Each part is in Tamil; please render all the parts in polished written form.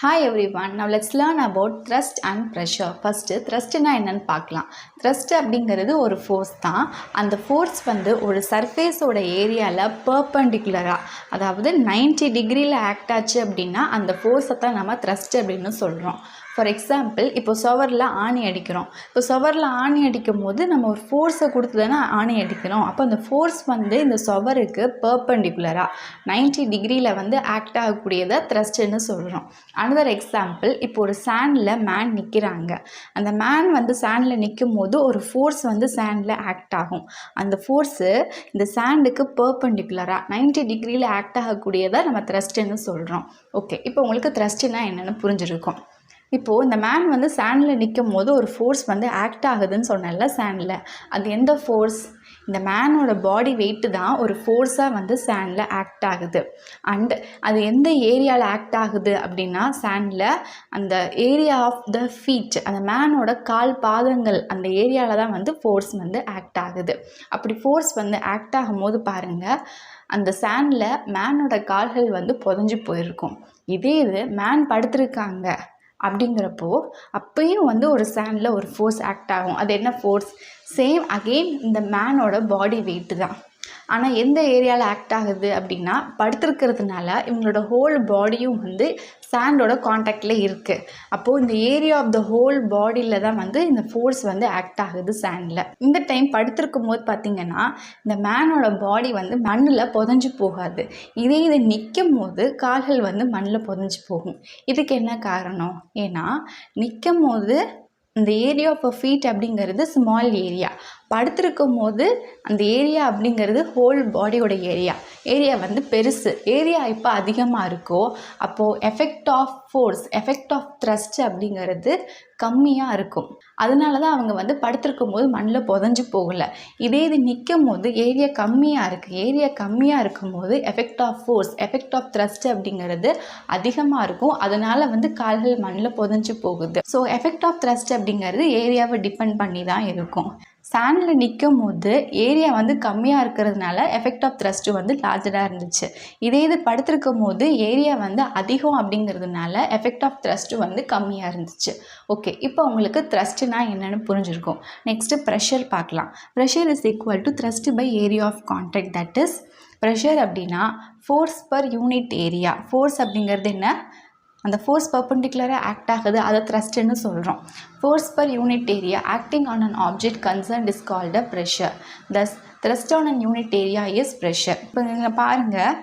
Hi everyone, now let's learn about thrust and pressure. First, thrust என்னன்னு பார்க்கலாம். Thrust அப்படிங்கிறது ஒரு ஃபோர்ஸ் தான். அந்த ஃபோர்ஸ் ஒரு சர்ஃபேஸோட ஏரியாவில் பர்பண்டிகுலராக, அதாவது 90 டிகிரியில் ஆக்ட் ஆச்சு அப்படின்னா அந்த ஃபோர்ஸை தான் நம்ம thrust அப்படின்னு சொல்கிறோம். ஃபார் எக்ஸாம்பிள், இப்போ சுவரில் ஆணி அடிக்கிறோம். இப்போ சுவரில் ஆணி அடிக்கும் போது நம்ம ஒரு ஃபோர்ஸை கொடுத்து தானே ஆணி அடிக்கிறோம். அப்போ அந்த ஃபோர்ஸ் இந்த சுவருக்கு பர்பண்டிகுலராக 90 டிகிரியில் ஆக்ட் ஆகக்கூடியதை த்ரஸ்ட்னு சொல்கிறோம். அனதர் எக்ஸாம்பிள், இப்போ ஒரு சாண்டில் மேன் நிற்கிறாங்க. அந்த மேன் சாண்டில் நிற்கும் போது ஒரு ஃபோர்ஸ் சாண்டில் ஆக்ட் ஆகும். அந்த ஃபோர்ஸு இந்த சாண்டுக்கு பர்பண்டிகுலராக 90 டிகிரியில் ஆக்ட் ஆகக்கூடியதை நம்ம த்ரஸ்ட்னு சொல்கிறோம். ஓகே, இப்போ உங்களுக்கு த்ரஸ்ட்னா என்னென்னு புரிஞ்சிருக்கும். இப்போது இந்த மேன் சாண்டில் நிற்கும் போது ஒரு ஃபோர்ஸ் ஆக்ட் ஆகுதுன்னு சொன்னல சாண்டில். அது எந்த ஃபோர்ஸ்? இந்த மேனோட பாடி வெயிட்டு தான் ஒரு ஃபோர்ஸாக சாண்டில் ஆக்ட் ஆகுது. அண்ட் அது எந்த ஏரியாவில் ஆக்ட் ஆகுது அப்படின்னா சாண்டில் அந்த ஏரியா ஆஃப் த ஃபீட், அந்த மேனோட கால் பாதங்கள் அந்த ஏரியாவில் தான் ஃபோர்ஸ் ஆக்ட் ஆகுது. அப்படி ஃபோர்ஸ் ஆக்ட் ஆகும்போது பாருங்கள், அந்த சாண்டில் மேனோட கால்கள் புதஞ்சு போயிருக்கும். இதே இது மேன் படுத்திருக்காங்க அப்படிங்கிறப்போ அப்பயும் ஒரு சாண்டில் ஒரு ஃபோர்ஸ் ஆக்ட் ஆகும். அது என்ன ஃபோர்ஸ்? சேம் அகெயின் இந்த மேனோட பாடி வெயிட்டு தான். ஆனால் எந்த ஏரியாவில் ஆக்ட் ஆகுது அப்படின்னா படுத்திருக்கிறதுனால இவங்களோட ஹோல் பாடியும் சாண்டோட காண்டாக்டில் இருக்குது. அப்போது இந்த ஏரியா ஆஃப் த ஹோல் பாடியில் தான் இந்த ஃபோர்ஸ் ஆக்ட் ஆகுது சாண்டில். இந்த டைம் படுத்திருக்கும் போது பார்த்திங்கன்னா இந்த மேனோட பாடி மண்ணில் புதஞ்சு போகாது. இதே இது நிற்கும் போது கால்கள் மண்ணில் புதஞ்சு போகும். இதுக்கு என்ன காரணம்? ஏன்னா நிற்கும் போது அந்த ஏரியா ஆஃப் ஃபீட் அப்படிங்கிறது ஸ்மால் ஏரியா, படுத்திருக்கும் போது அந்த ஏரியா அப்படிங்கிறது ஹோல் பாடியோட ஏரியா பெருசு. ஏரியா இப்போ அதிகமாக இருக்கோ அப்போது effect of force, effect of thrust அப்படிங்கிறது கம்மியாக இருக்கும். அதனால தான் அவங்க படுத்திருக்கும் போது மண்ணில் புதஞ்சு போகலை. இதே இது நிற்கும் போது ஏரியா கம்மியாக இருக்குது. ஏரியா கம்மியாக இருக்கும் போது effect of force, effect of thrust அப்படிங்கிறது அதிகமாக இருக்கும். அதனால் கால்கள் மண்ணில் புதஞ்சு போகுது. ஸோ எஃபெக்ட் ஆஃப் த்ரஸ்ட் அப்படிங்கிறது ஏரியாவை டிபெண்ட் பண்ணி தான் இருக்கும். சாண்டில் நிற்கும் போது ஏரியா கம்மியாக இருக்கிறதுனால எஃபெக்ட் ஆஃப் த்ரஸ்ட்டு லார்ஜராக இருந்துச்சு. இதே இது படுத்திருக்கும் போது ஏரியா அதிகம் அப்படிங்கிறதுனால எஃபெக்ட் ஆஃப் த்ரஸ்ட்டு கம்மியாக இருந்துச்சு. ஓகே, இப்போ உங்களுக்கு த்ரஸ்ட்னா என்னென்னு புரிஞ்சிருக்கும். நெக்ஸ்ட்டு ப்ரெஷர் பார்க்கலாம். Pressure is equal to thrust by area of contact. That is pressure அப்படின்னா force per unit area. Force அப்படிங்கிறது என்ன? அந்த ஃபோர்ஸ் பர்பண்டிகுலராக ஆக்ட் ஆகுது, அதை த்ரஸ்ட்னு சொல்கிறோம். Force per unit area acting on an object concerned is called a pressure. Thus thrust on an unit area is pressure. இப்போ நீங்கள் பாருங்கள்,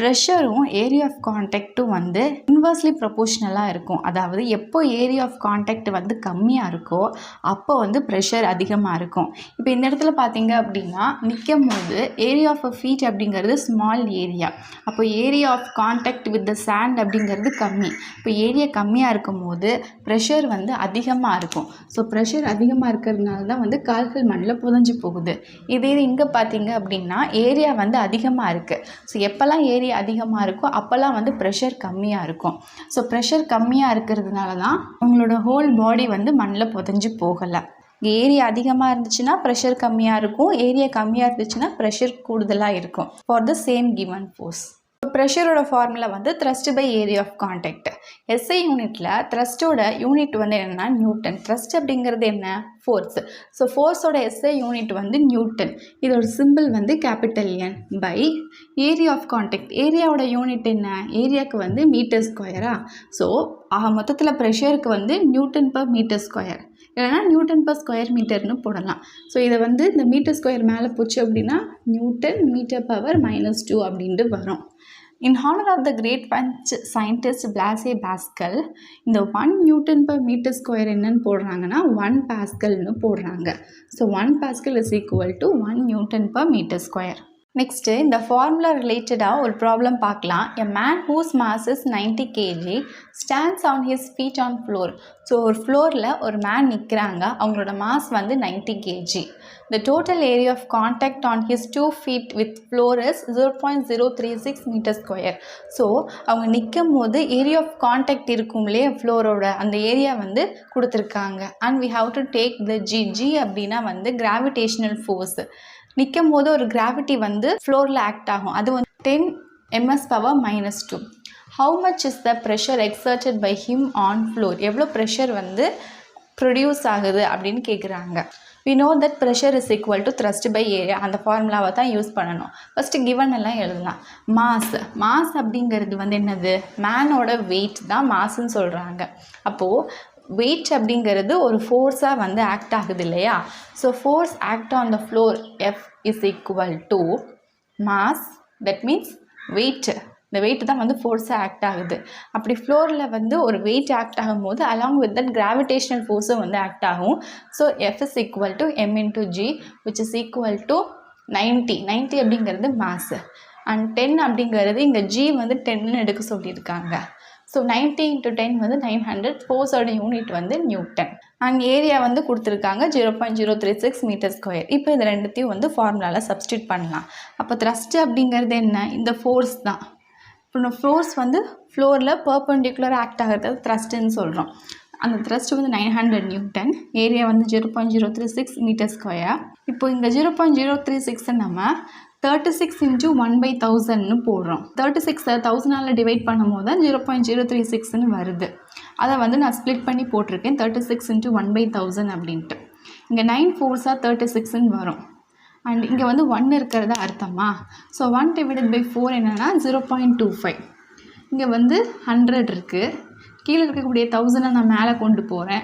ப்ரெஷரும் ஏரியா ஆஃப் கான்டாக்டும் இன்வர்ஸ்லி ப்ரொபோஷ்னலாக இருக்கும். அதாவது எப்போ ஏரியா ஆஃப் கான்டாக்ட் கம்மியாக இருக்கோ அப்போ ப்ரெஷர் அதிகமாக இருக்கும். இப்போ இந்த இடத்துல பார்த்தீங்க அப்படின்னா நிற்கும் போது ஏரியா ஆஃப் அ ஃபீட் அப்படிங்கிறது ஸ்மால் ஏரியா. அப்போ area of contact with the sand அப்படிங்கிறது கம்மி. இப்போ ஏரியா கம்மியாக இருக்கும் போது ப்ரெஷர் அதிகமாக இருக்கும். ஸோ ப்ரெஷர் அதிகமாக இருக்கிறதுனால தான் கால்கள் மண்ணில் புதஞ்சு போகுது. இதே இங்கே பார்த்தீங்க அப்படின்னா ஏரியா அதிகமாக இருக்குது. ஸோ எப்போல்லாம் ஏரியா அதிகமாக இருக்கும் அப்போல்லாம் ப்ரெஷர் கம்மியாக இருக்கும். ஸோ ப்ரெஷர் கம்மியாக இருக்கிறதுனால தான் உங்களோட ஹோல் பாடி மண்ணில் புதஞ்சு போகலை. ஏரியா அதிகமாக இருந்துச்சுன்னா ப்ரெஷர் கம்மியாக இருக்கும், ஏரியா கம்மியாக இருந்துச்சுன்னா ப்ரெஷர் கூடுதலாக இருக்கும் for the same given force. ப்ரெஷரோட formula thrust by area of contact. SI யூனிட்டில் த்ரஸ்டோட யூனிட் என்னென்னா நியூட்டன். த்ரஸ்ட் அப்படிங்கிறது என்ன? ஃபோர்ஸ். ஸோ ஃபோர்ஸோட எஸ்ஐ யூனிட் நியூட்டன். இதோட simple capital N by area of contact. ஏரியாவோட யூனிட் என்ன? ஏரியாவுக்கு மீட்டர் ஸ்கொயரா. ஸோ மொத்தத்தில் ப்ரெஷருக்கு நியூட்டன் பர் மீட்டர் ஸ்கொயர், இல்லைனா நியூட்டன் பர் ஸ்கொயர் மீட்டர்னு போடலாம். ஸோ இதை இந்த மீட்டர் ஸ்கொயர் மேலே போச்சு அப்படின்னா நியூட்டன் மீட்டர் பவர் -2 அப்படின்ட்டு வரும். In honor of the great French scientist Blaise Pascal, இந்த 1 நியூட்டன் per மீட்டர் ஸ்கொயர் என்னன்னு போடுறாங்கன்னா 1 பாஸ்கல்னு போடுறாங்க. So 1 pascal is equal to 1 newton per metre square. Next இந்த ஃபார்முலா ரிலேட்டடாக ஒரு ப்ராப்ளம் பார்க்கலாம். A man whose mass is 90 kg stands on his feet on floor. So ஒரு ஃப்ளோரில் ஒரு மேன் நிற்கிறாங்க, அவங்களோட mass 90 kg. The total area of contact on his 2 feet with floor is 0.036 meter square. So அவங்க நிற்கும் போது ஏரியா ஆஃப் கான்டாக்ட் இருக்கும்லே ஃப்ளோரோட அந்த ஏரியா கொடுத்துருக்காங்க. And we have to take the G அப்படின்னா கிராவிடேஷனல் ஃபோர்ஸ். நிற்கும் போது ஒரு கிராவிட்டி ஃப்ளோரில் ஆக்ட் ஆகும். அது 10 ms power -2. How much is the pressure exerted by him on floor, எவ்வளோ ப்ரெஷர் வந்து ப்ரொடியூஸ் ஆகுது அப்படின்னு கேட்குறாங்க. we know that pressure is equal to thrust by area, அந்த ஃபார்முலாவை தான் யூஸ் பண்ணணும். ஃபஸ்ட்டு கிவன் எல்லாம் எழுதலாம். மாஸ் அப்படிங்கிறது வந்து என்னது, மேனோட வெயிட் தான் மாஸ்ன்னு சொல்கிறாங்க. அப்போது வெயிட் அப்படிங்கிறது ஒரு ஃபோர்ஸாக வந்து ஆக்ட் ஆகுது இல்லையா. So force act on the floor F is equal to mass, that means weight. இந்த வெயிட் தான் வந்து ஃபோர்ஸாக ஆக்ட் ஆகுது. அப்படி ஃப்ளோரில் வந்து ஒரு வெயிட் ஆக்ட் ஆகும்போது அலாங் வித் தட் கிராவிடேஷனல் ஃபோர்ஸும் வந்து ஆக்ட் ஆகும். So F is equal to m into g which is equal to 90 அப்படிங்கிறது மாஸ் அண்ட் 10 அப்படிங்கிறது இங்கே ஜி வந்து 10ன்னு எடுக்க சொல்லியிருக்காங்க. ஸோ 90 × 10 வந்து 900, ஃபோர்ஸோட யூனிட் வந்து நியூட்டன் அண்ட் ஏரியா வந்து கொடுத்துருக்காங்க 0.036 மீட்டர் ஸ்கொயர். இப்போ இது ரெண்டுத்தையும் வந்து ஃபார்முலாவில் சப்ஸ்டியூட் பண்ணலாம். அப்போ த்ரஸ்ட் அப்படிங்கிறது என்ன, இந்த ஃபோர்ஸ் தான். இப்போ ஃபோர்ஸ் வந்து ஃப்ளோரில் பர்பெண்டிகுலர் ஆக்ட் ஆகிறது த்ரஸ்ட்டுன்னு சொல்கிறோம். அந்த த்ரஸ்ட் வந்து 900 நியூட்டன், ஏரியா வந்து 0.036 மீட்டர் ஸ்கொயர். இப்போ இங்கே 0.036 நம்ம 36 × 1/1000ன்னு போடுறோம். 36 1000ஆல் டிவைட் பண்ணும்போது தான் 0.036ன்னு வருது. அதை வந்து நான் ஸ்ப்ளிட் பண்ணி போட்டிருக்கேன் 36 × 1/1000 அப்படின்ட்டு. இங்கே 9 4 36ன்னு வரும். அண்ட் இங்கே வந்து 1 இருக்கிறதா அர்த்தமா. ஸோ 1 டிவைடட் பை 4 என்னென்னா 0.25. இங்கே வந்து 100 இருக்குது, கீழே இருக்கக்கூடிய 1000 நான் மேலே கொண்டு போகிறேன்,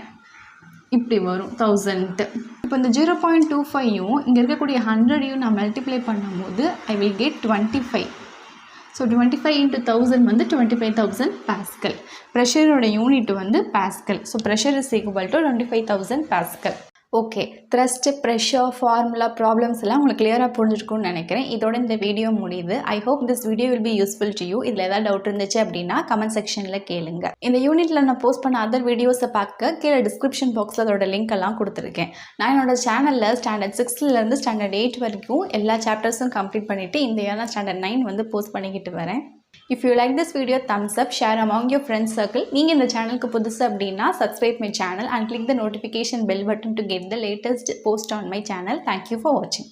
இப்படி வரும் 1000. இப்போ இந்த 0.25யும் இங்கே இருக்கக்கூடிய 100யும் நான் மல்டிப்ளை பண்ணும்போது ஐ வில் கெட் 25. ஸோ 25 × 1000 வந்து 25,000 பாஸ்கல். ப்ரெஷரோட யூனிட் வந்து pascal. So pressure is equal to 25,000 pascal. Okay, thrust, pressure, formula, problems எல்லாம் உங்களுக்கு கிளியராக புரிஞ்சிருக்கும்னு நினைக்கிறேன். இதோட இந்த வீடியோ முடியுது. I hope this video will be useful to you. இதில் ஏதாவது டவுட் இருந்துச்சு அப்படின்னா கமெண்ட் செக்ஷனில் கேளுங்க. இந்த யூனிட்டில் நான் போஸ்ட் பண்ண அதர் வீடியோஸை பார்க்க கீழே டிஸ்கிரிப்ஷன் பாக்ஸில் அதோட லிங்க் எல்லாம் கொடுத்துருக்கேன். நான் என்னோட சேனலில் ஸ்டாண்டர்ட் 6லேருந்து ஸ்டாண்டர்ட் 8 வரைக்கும் எல்லா சாப்டர்ஸும் கம்ப்ளீட் பண்ணிவிட்டு இந்த இயர் நான் ஸ்டாண்டர்ட் 9 வந்து போஸ்ட் பண்ணிக்கிட்டு வரேன். If you like this video, thumbs up, share among your friends circle. நீங்கள் இந்த சேனலுக்கு புதுசு அப்படின்னா subscribe my channel and click the notification bell button to get the latest post on my channel. Thank you for watching.